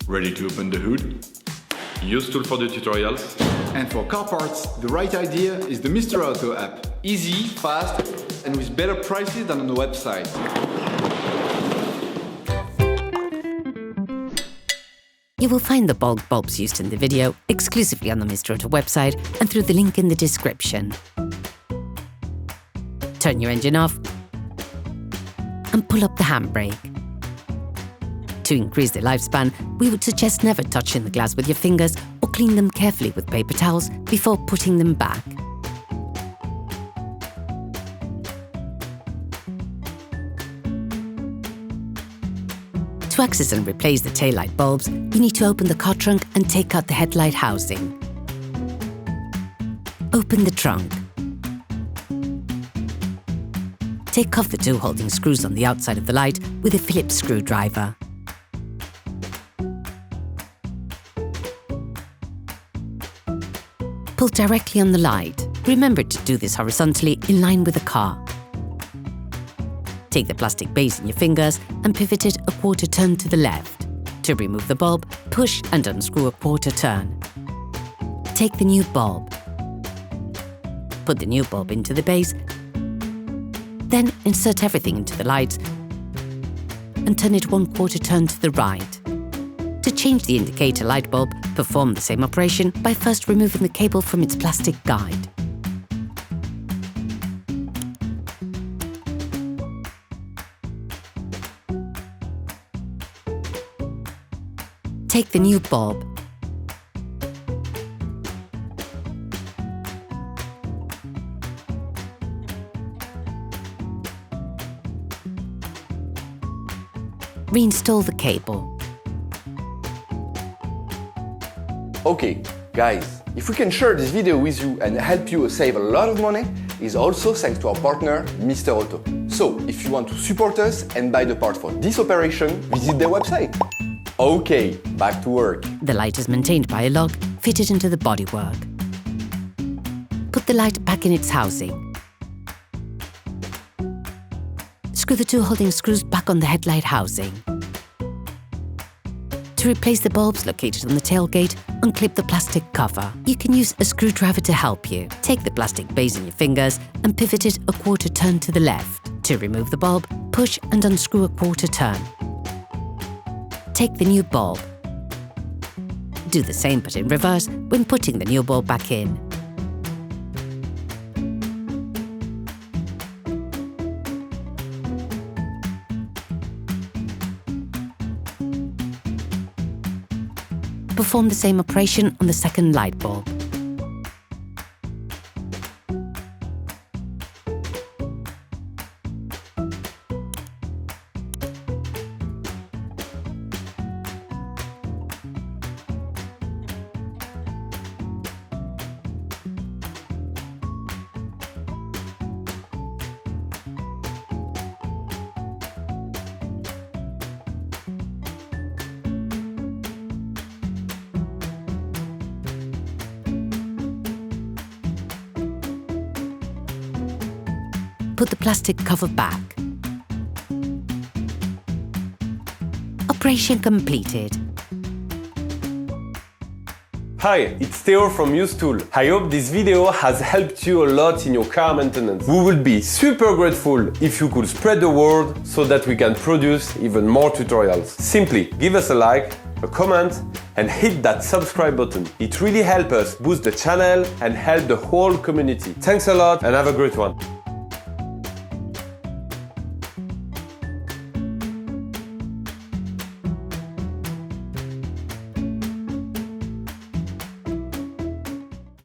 Ready to open the hood? UseTool for the tutorials. And for car parts, the right idea is the Mr. Auto app. Easy, fast, and with better prices than on the website. You will find the bulb bulbs used in the video exclusively on the Mr. Auto website and through the link in the description. Turn your engine off and pull up the handbrake. To increase the lifespan, we would suggest never touching the glass with your fingers or clean them carefully with paper towels before putting them back. To access and replace the taillight bulbs, you need to open the car trunk and take out the headlight housing. Open the trunk. Take off the two holding screws on the outside of the light with a Phillips screwdriver. Pull directly on the light. Remember to do this horizontally in line with the car. Take the plastic base in your fingers and pivot it a quarter turn to the left. To remove the bulb, push and unscrew a quarter turn. Take the new bulb. Put the new bulb into the base, then insert everything into the light and turn it one quarter turn to the right. To change the indicator light bulb, perform the same operation by first removing the cable from its plastic guide. Take the new bulb. Reinstall the cable. Okay, guys, if we can share this video with you and help you save a lot of money, is also thanks to our partner, Mr. Auto. So, if you want to support us and buy the part for this operation, visit their website. Okay, back to work. The light is maintained by a lug fitted into the bodywork. Put the light back in its housing. Screw the two holding screws back on the headlight housing. To replace the bulbs located on the tailgate, unclip the plastic cover. You can use a screwdriver to help you. Take the plastic base in your fingers and pivot it a quarter turn to the left. To remove the bulb, push and unscrew a quarter turn. Take the new bulb. Do the same but in reverse when putting the new bulb back in. Perform the same operation on the second light bulb. Put the plastic cover back. Operation completed. Hi, it's Theo from UseTool. I hope this video has helped you a lot in your car maintenance. We would be super grateful if you could spread the word so that we can produce even more tutorials. Simply give us a like, a comment, and hit that subscribe button. It really helps us boost the channel and help the whole community. Thanks a lot and have a great one.